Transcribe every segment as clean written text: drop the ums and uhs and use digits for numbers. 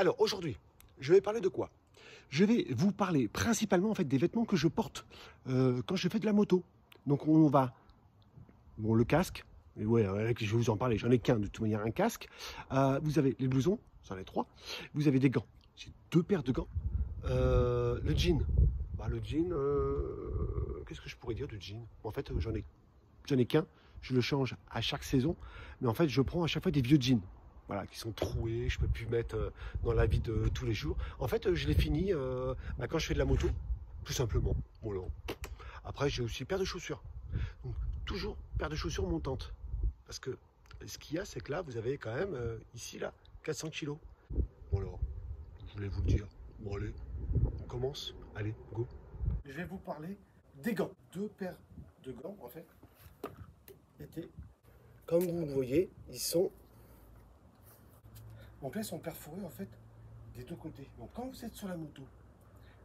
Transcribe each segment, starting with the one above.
Alors aujourd'hui, je vais parler de quoi? Je vais vous parler principalement en fait des vêtements que je porte quand je fais de la moto. Donc on va, bon le casque, et ouais, je vais vous en parler, j'en ai qu'un de toute manière, un casque. Vous avez les blousons, j'en ai trois. Vous avez des gants, j'ai deux paires de gants. Le jean, le jean, qu'est-ce que je pourrais dire de jean? En fait j'en ai qu'un, je le change à chaque saison, mais en fait je prends à chaque fois des vieux jeans. Voilà, qui sont troués, je peux plus mettre dans la vie de tous les jours. En fait, je les finis quand je fais de la moto, tout simplement. Voilà. Après, j'ai aussi paire de chaussures. Donc, toujours paire de chaussures montantes. Parce que ce qu'il y a, c'est que là, vous avez quand même, ici, là, 400 kilos. Voilà, je voulais vous le dire. Bon, allez, on commence. Allez, go. Je vais vous parler des gants. Deux paires de gants, en fait. Comme vous le voyez, ils sont... Donc là, ils sont perforés, en fait, des deux côtés. Donc quand vous êtes sur la moto,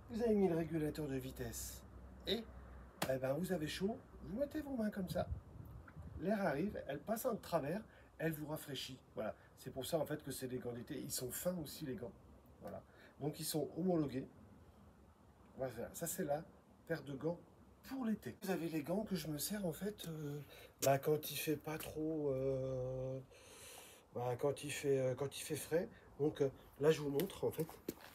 vous avez mis le régulateur de vitesse et vous avez chaud, vous mettez vos mains comme ça. L'air arrive, elle passe en travers, elle vous rafraîchit. Voilà. C'est pour ça en fait que c'est des gants d'été. Ils sont fins aussi les gants. Voilà. Donc ils sont homologués. Voilà. Ça c'est la paire de gants pour l'été. Vous avez les gants que je me sers en fait quand il fait pas trop quand il fait frais. Donc là je vous montre en fait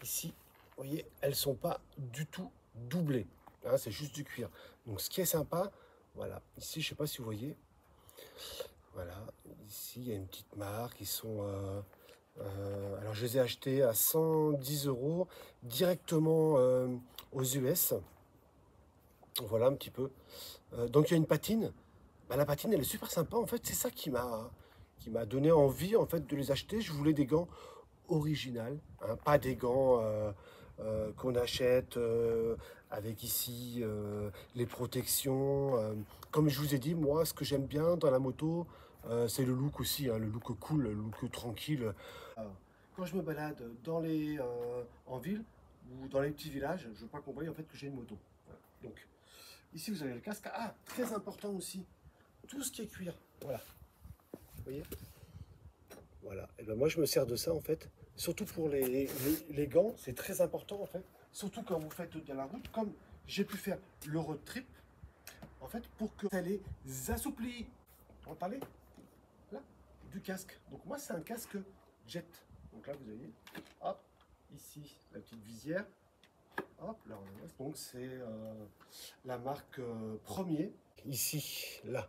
ici, vous voyez, elles sont pas du tout doublées, hein, c'est juste du cuir. Donc ce qui est sympa, voilà, ici je sais pas si vous voyez, voilà, ici il y a une petite marque, ils sont alors je les ai achetés à 110 € directement aux US. Voilà un petit peu. Donc il y a une patine. La patine elle est super sympa en fait, c'est ça qui m'a donné envie en fait de les acheter. Je voulais des gants originaux, hein, pas des gants qu'on achète avec ici les protections. Comme je vous ai dit, moi ce que j'aime bien dans la moto, c'est le look aussi, hein, le look cool, le look tranquille. Quand je me balade en ville ou dans les petits villages, je veux pas qu'on voie en fait que j'ai une moto. Voilà. Donc ici vous avez le casque. Ah, très important aussi, tout ce qui est cuir. Voilà. Vous voyez? Voilà. Et ben moi je me sers de ça en fait. Surtout pour les gants, c'est très important en fait. Surtout quand vous faites de la route, comme j'ai pu faire le road trip, en fait, pour que ça les assouplit. On parlait là du casque. Donc moi c'est un casque jet. Donc là vous voyez, hop, ici la petite visière. Hop, là on la laisse. Donc c'est la marque Premier. Ici, là,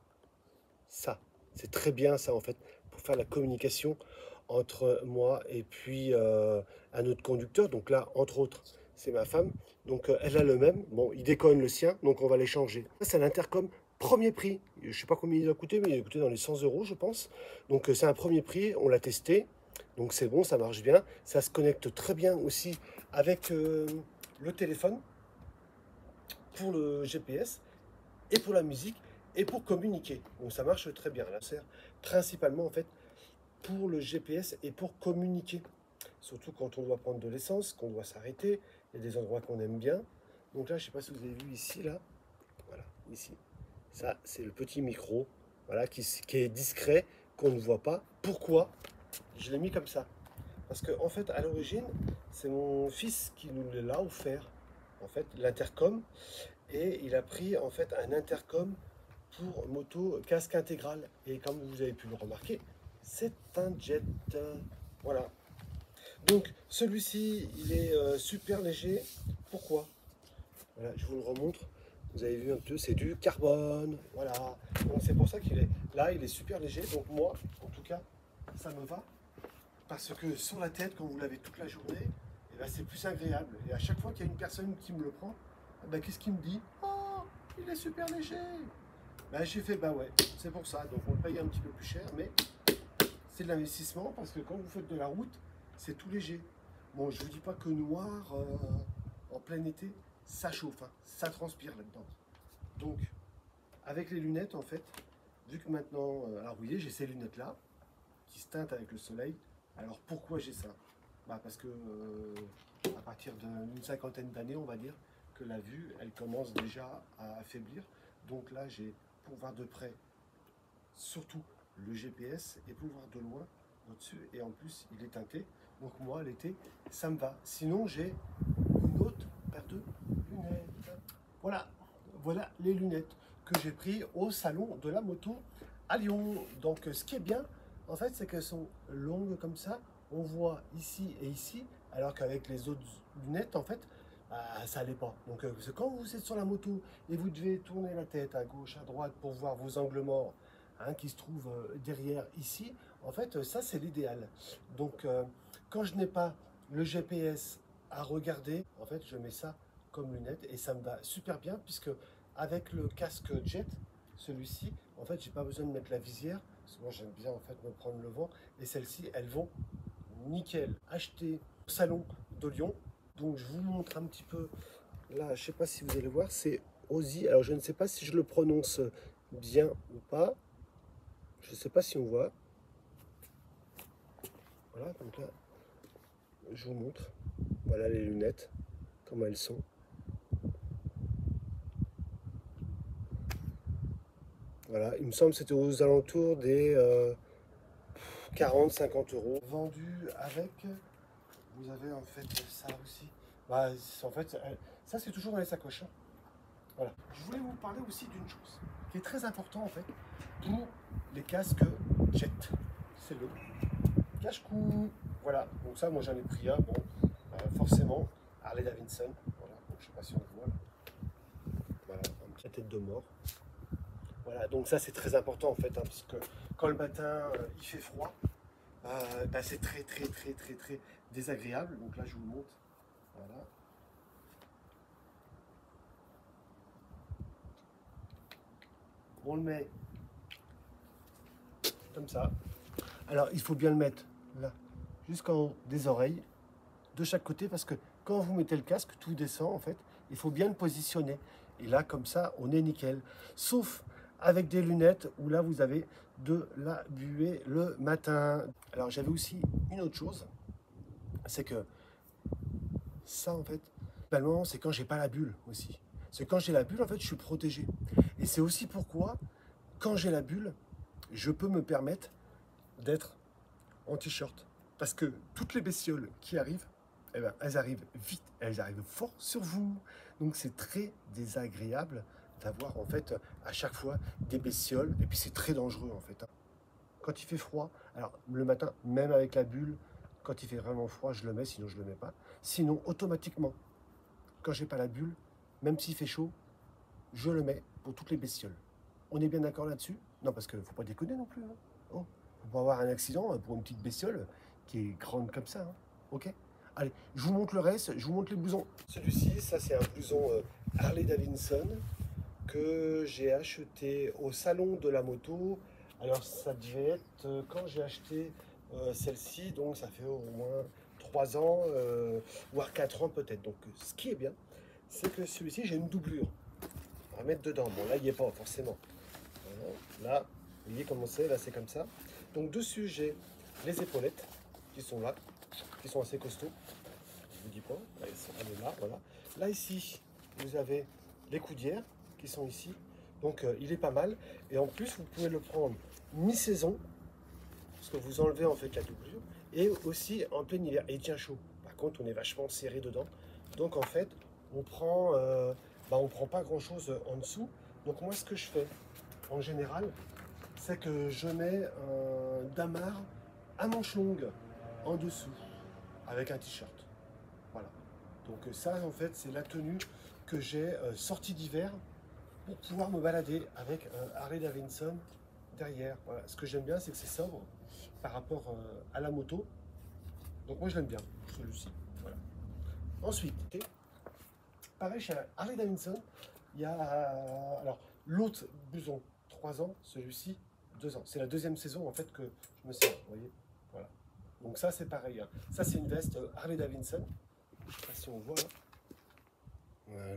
ça, c'est très bien ça en fait, pour faire la communication entre moi et puis un autre conducteur. Donc là, entre autres, c'est ma femme. Donc elle a le même. Bon, il déconne le sien, donc on va les changer. Ça, c'est l'intercom premier prix. Je sais pas combien il a coûté, mais il a coûté dans les 100 € je pense. Donc c'est un premier prix, on l'a testé. Donc c'est bon, ça marche bien. Ça se connecte très bien aussi avec le téléphone pour le GPS et pour la musique et pour communiquer. Donc ça marche très bien. Là, ça sert principalement en fait pour le GPS et pour communiquer. Surtout quand on doit prendre de l'essence, qu'on doit s'arrêter. Il y a des endroits qu'on aime bien. Donc là, je ne sais pas si vous avez vu ici, là. Voilà, ici. Ça, c'est le petit micro, voilà, qui est discret, qu'on ne voit pas. Pourquoi je l'ai mis comme ça? Parce que en fait, à l'origine, c'est mon fils qui nous l'a offert. En fait, l'intercom. Et il a pris en fait un intercom pour moto casque intégral. Et comme vous avez pu le remarquer, c'est un jet. Voilà. Donc celui-ci, il est super léger. Pourquoi? Voilà, je vous le remontre. Vous avez vu un peu, c'est du carbone. Voilà. Donc c'est pour ça qu'il est là, il est super léger. Donc moi, en tout cas, ça me va. Parce que sur la tête, quand vous l'avez toute la journée, eh ben, c'est plus agréable. Et à chaque fois qu'il y a une personne qui me le prend, eh ben, qu'est-ce qu'il me dit? Oh, il est super léger. Ben, j'ai fait, bah ouais, c'est pour ça. Donc on le paye un petit peu plus cher, mais c'est de l'investissement parce que quand vous faites de la route, c'est tout léger. Bon, je ne vous dis pas que noir en plein été, ça chauffe, hein, ça transpire là-dedans. Donc, avec les lunettes, en fait, vu que maintenant, alors vous voyez, j'ai ces lunettes-là qui se teintent avec le soleil. Alors pourquoi j'ai ça? Parce que à partir d'une cinquantaine d'années, on va dire que la vue, elle commence déjà à affaiblir. Donc là, j'ai pour voir de près, surtout le GPS, et pour voir de loin au-dessus. Et en plus, il est teinté. Donc moi, l'été, ça me va. Sinon, j'ai une autre paire de lunettes. Voilà, voilà les lunettes que j'ai pris au salon de la moto à Lyon. Donc ce qui est bien, en fait, c'est qu'elles sont longues comme ça. On voit ici et ici, alors qu'avec les autres lunettes, en fait, ça n'allait pas. Donc quand vous êtes sur la moto et vous devez tourner la tête à gauche, à droite pour voir vos angles morts, hein, qui se trouvent derrière ici, en fait, ça c'est l'idéal. Donc quand je n'ai pas le GPS à regarder, en fait, je mets ça comme lunettes et ça me va super bien puisque avec le casque jet, celui-ci, en fait, j'ai pas besoin de mettre la visière parce que moi j'aime bien en fait me prendre le vent et celles-ci, elles vont nickel. Acheté au salon de Lyon, donc je vous montre un petit peu. Là, je sais pas si vous allez voir, c'est Ozzy. Alors je ne sais pas si je le prononce bien ou pas. Je sais pas si on voit. Voilà, donc là, je vous montre. Voilà les lunettes, comment elles sont. Voilà, il me semble que c'était aux alentours des 40-50 euros. Vendu avec, vous avez en fait ça aussi. Bah, en fait, ça c'est toujours dans les sacoches, hein. Voilà. Je voulais vous parler aussi d'une chose qui est très important en fait pour les casques jet. C'est le cache-cou. Voilà, donc ça moi j'en ai pris un, bon, forcément, Harley Davidson. Voilà, donc, je sais pas si on le voit là. Voilà, un petit tête de mort. Voilà, donc ça c'est très important en fait, hein, parce que quand le matin il fait froid, bah, c'est très désagréable. Donc là je vous montre. Voilà. On le met comme ça. Alors il faut bien le mettre là, jusqu'en haut des oreilles, de chaque côté, parce que quand vous mettez le casque, tout descend en fait. Il faut bien le positionner. Et là, comme ça, on est nickel. Sauf avec des lunettes où là, vous avez de la buée le matin. Alors j'avais aussi une autre chose, c'est que ça, en fait, finalement, c'est quand j'ai pas la bulle aussi. C'est quand j'ai la bulle, en fait, je suis protégé. Et c'est aussi pourquoi, quand j'ai la bulle, je peux me permettre d'être en t-shirt. Parce que toutes les bestioles qui arrivent, eh ben, elles arrivent vite, elles arrivent fort sur vous. Donc c'est très désagréable d'avoir en fait à chaque fois des bestioles. Et puis c'est très dangereux en fait, hein. Quand il fait froid, alors le matin, même avec la bulle, quand il fait vraiment froid, je le mets, sinon je le mets pas. Sinon, automatiquement, quand j'ai pas la bulle, même s'il fait chaud, je le mets pour toutes les bestioles. On est bien d'accord là-dessus? Non, parce qu'il ne faut pas déconner non plus, hein. Oh, faut pas avoir un accident pour une petite bestiole qui est grande comme ça, hein. Ok? Allez, je vous montre le reste, je vous montre les blousons. Celui-ci, ça c'est un blouson Harley Davidson que j'ai acheté au salon de la moto. Alors ça devait être quand j'ai acheté celle-ci, donc ça fait au moins 3 ans, voire 4 ans peut-être. Donc ce qui est bien, c'est que celui-ci, j'ai une doublure à mettre dedans. Bon là, il n'y est pas forcément. Voilà. Là, vous voyez comment c'est, là c'est comme ça. Donc dessus, j'ai les épaulettes qui sont là, qui sont assez costauds. Je vous dis pas, elle est là, voilà. Là ici, vous avez les coudières qui sont ici. Donc il est pas mal. Et en plus, vous pouvez le prendre mi-saison, parce que vous enlevez en fait la doublure, et aussi en plein hiver. Et il tient chaud. Par contre, on est vachement serré dedans. Donc en fait, on prend pas grand chose en dessous. Donc moi, ce que je fais en général, c'est que je mets un damar à manches longues en dessous avec un t-shirt. Voilà. Donc ça, en fait, c'est la tenue que j'ai sortie d'hiver pour pouvoir me balader avec un Harley Davidson derrière. Voilà. Ce que j'aime bien, c'est que c'est sobre par rapport à la moto. Donc moi, je l'aime bien, celui-ci. Voilà. Ensuite, pareil chez Harley Davidson, il y a alors l'autre blouson 3 ans, celui-ci 2 ans. C'est la deuxième saison en fait que je me sers, vous voyez. Voilà. Donc ça c'est pareil, hein. Ça c'est une veste Harley Davidson. Je sais pas si on voit là.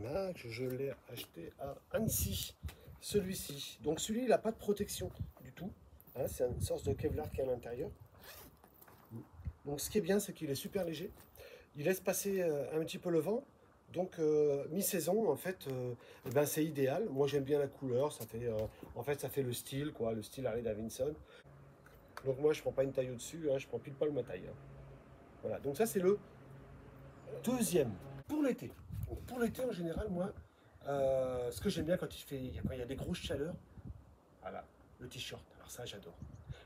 Voilà, je l'ai acheté à Annecy. Celui-ci. Donc celui-là, il n'a pas de protection du tout, hein, c'est une sorte de Kevlar qui est à l'intérieur. Donc ce qui est bien, c'est qu'il est super léger. Il laisse passer un petit peu le vent. Donc mi-saison, en fait, eh ben, c'est idéal. Moi j'aime bien la couleur, ça fait, en fait ça fait le style, quoi, le style Harley Davidson. Donc moi je prends pas une taille au-dessus, hein, je prends pile poil ma taille, hein. Voilà, donc ça c'est le deuxième. Pour l'été. Pour l'été en général, moi, ce que j'aime bien quand il y a des grosses chaleurs, voilà, le t-shirt. Alors ça j'adore.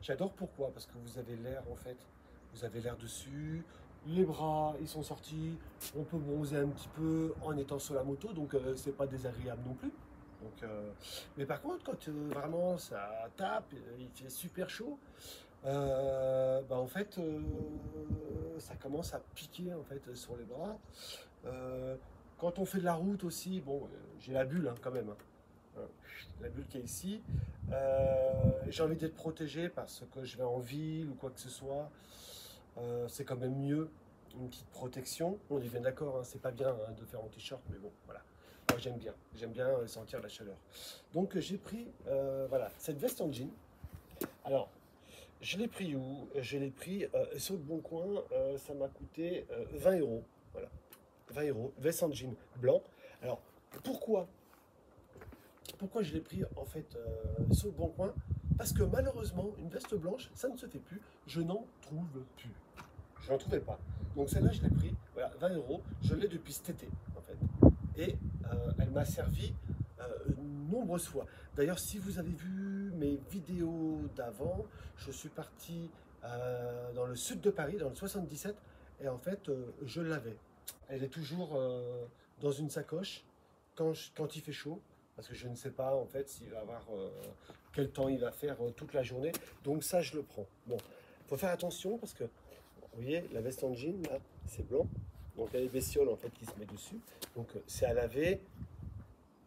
J'adore pourquoi? Parce que vous avez l'air en fait, vous avez l'air dessus, les bras ils sont sortis, on peut bronzer un petit peu en étant sur la moto, donc c'est pas désagréable non plus. Donc, mais par contre, quand vraiment ça tape, il fait super chaud, bah en fait, ça commence à piquer en fait sur les bras. Euh, Quand on fait de la route aussi, bon, j'ai la bulle hein, quand même, hein. La bulle qui est ici. J'ai envie d'être protégé parce que je vais en ville ou quoi que ce soit. C'est quand même mieux une petite protection. On est bien d'accord, hein, c'est pas bien hein, de faire en t-shirt, mais bon, voilà. Moi j'aime bien sentir la chaleur. Donc j'ai pris voilà, cette veste en jean. Alors, je l'ai pris où? Je l'ai pris sur le Bon Coin, ça m'a coûté 20 euros. Voilà, 20 euros, veste en jean blanc. Alors, pourquoi? Pourquoi je l'ai pris en fait sur le Bon Coin? Parce que malheureusement, une veste blanche, ça ne se fait plus. Je n'en trouve plus. Je n'en trouvais pas. Donc celle-là, je l'ai pris, voilà, 20 euros. Je l'ai depuis cet été, en fait. Et elle m'a servi nombreuses fois. D'ailleurs, si vous avez vu mes vidéos d'avant, je suis parti dans le sud de Paris, dans le 77, et en fait, je l'avais. Elle est toujours dans une sacoche quand il fait chaud, parce que je ne sais pas en fait s'il va avoir quel temps il va faire toute la journée. Donc ça, je le prends. Bon, faut faire attention parce que vous voyez, la veste en jean, là, c'est blanc. Donc il y a les bestioles en fait qui se mettent dessus. Donc c'est à laver,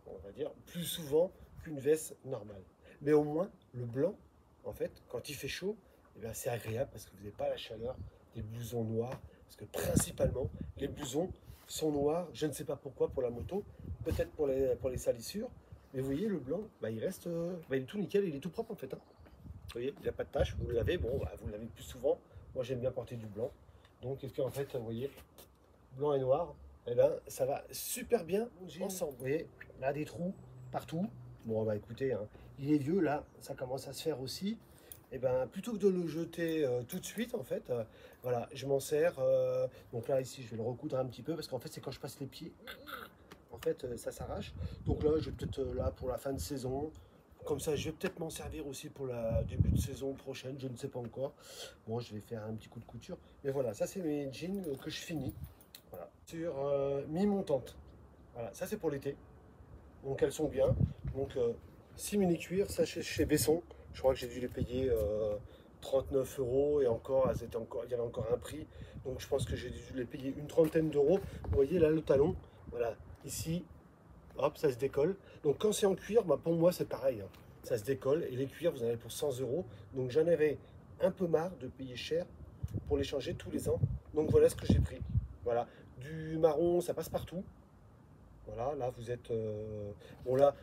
on va dire, plus souvent qu'une veste normale. Mais au moins, le blanc, en fait, quand il fait chaud, eh bien, c'est agréable parce que vous n'avez pas la chaleur des blousons noirs. Parce que principalement, les blousons sont noirs. Je ne sais pas pourquoi pour la moto, peut-être pour les salissures. Mais vous voyez, le blanc, bah, il reste, bah, il est tout nickel, il est tout propre en fait, hein. Vous voyez, il n'y a pas de tache, vous le lavez, bon, bah, vous le lavez plus souvent. Moi, j'aime bien porter du blanc. Donc, est-ce qu'en fait, vous voyez, blanc et noir, eh ben, ça va super bien ensemble. Vous voyez, là, des trous partout. Bon, bah écoutez, hein, il est vieux, là, ça commence à se faire aussi. Et ben, plutôt que de le jeter tout de suite, en fait, voilà, je m'en sers. Donc là, ici, je vais le recoudre un petit peu parce qu'en fait, c'est quand je passe les pieds, en fait, ça s'arrache. Donc là, je vais peut-être là pour la fin de saison. Comme ça, je vais peut-être m'en servir aussi pour la début de saison prochaine, je ne sais pas encore. Bon, je vais faire un petit coup de couture. Mais voilà, ça c'est mes jeans que je finis. Voilà, sur mi-montante. Voilà, ça c'est pour l'été. Donc elles sont bien. Donc 6 mini cuir, ça chez Besson. Je crois que j'ai dû les payer 39 euros et encore, il y avait encore un prix. Donc je pense que j'ai dû les payer une trentaine d'euros. Vous voyez là le talon. Voilà, ici, hop, ça se décolle. Donc quand c'est en cuir, bah, pour moi c'est pareil, hein. Ça se décolle et les cuirs vous en avez pour 100 euros. Donc j'en avais un peu marre de payer cher pour les changer tous les ans. Donc voilà ce que j'ai pris. Voilà, du marron, ça passe partout. Voilà, là vous êtes bon là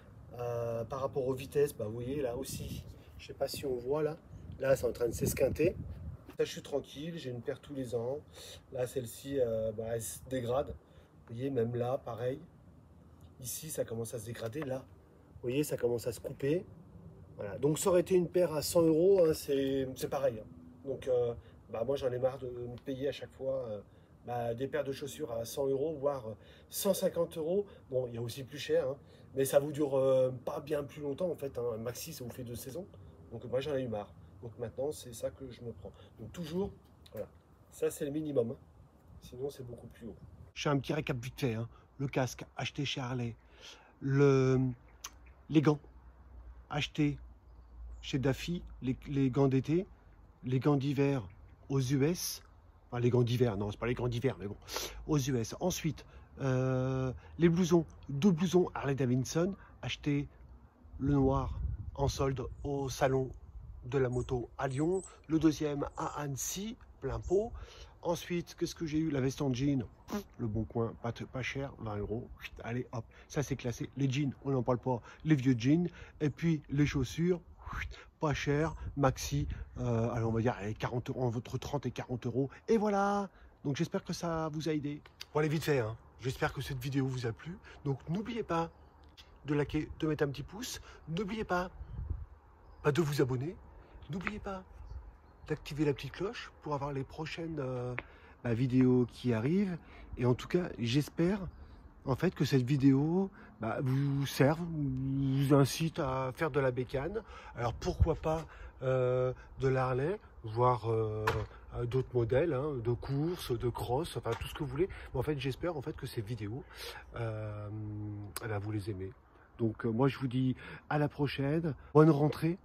par rapport aux vitesses, bah vous voyez là aussi, je sais pas si on voit là, là c'est en train de s'esquinter. Là je suis tranquille, j'ai une paire tous les ans. Là celle-ci bah, elle se dégrade. Vous voyez même là pareil. Ici, ça commence à se dégrader. Là, vous voyez, ça commence à se couper. Voilà. Donc, ça aurait été une paire à 100 euros, hein, c'est pareil, hein. Donc, bah, moi, j'en ai marre de me payer à chaque fois bah, des paires de chaussures à 100 euros, voire 150 euros. Bon, il y a aussi plus cher, hein, mais ça vous dure pas bien plus longtemps, en fait, hein. Maxi, ça vous fait 2 saisons. Donc, moi, j'en ai eu marre. Donc, maintenant, c'est ça que je me prends. Donc, toujours, voilà. Ça, c'est le minimum, hein. Sinon, c'est beaucoup plus haut. Je fais un petit récap vite fait, hein. Le casque acheté chez Harley, les gants achetés chez Daffy, les gants d'été, les gants d'hiver aux US, enfin les gants d'hiver, non c'est pas les gants d'hiver mais bon, aux US. Ensuite, les blousons, 2 blousons Harley Davidson, achetés le noir en solde au salon de la moto à Lyon, le deuxième à Annecy, plein pot. Ensuite, qu'est-ce que j'ai eu? La veste en jean, le Bon Coin, pas cher, 20 euros. Allez, hop, ça c'est classé. Les jeans, on n'en parle pas, les vieux jeans. Et puis les chaussures, pas cher, maxi. Alors on va dire allez, 40 euros, entre 30 et 40 euros. Et voilà. Donc j'espère que ça vous a aidé. Bon, allez, vite fait, hein. J'espère que cette vidéo vous a plu. Donc n'oubliez pas de liker, de mettre un petit pouce. N'oubliez pas de vous abonner. N'oubliez pas d'activer la petite cloche pour avoir les prochaines vidéo qui arrive. Et en tout cas, j'espère en fait que cette vidéo vous serve, vous incite à faire de la bécane. Alors pourquoi pas de l'Harley, voire d'autres modèles, hein, de course, de cross, enfin tout ce que vous voulez. Mais en fait, j'espère en fait que ces vidéos, vous les aimez. Donc moi je vous dis à la prochaine, bonne rentrée.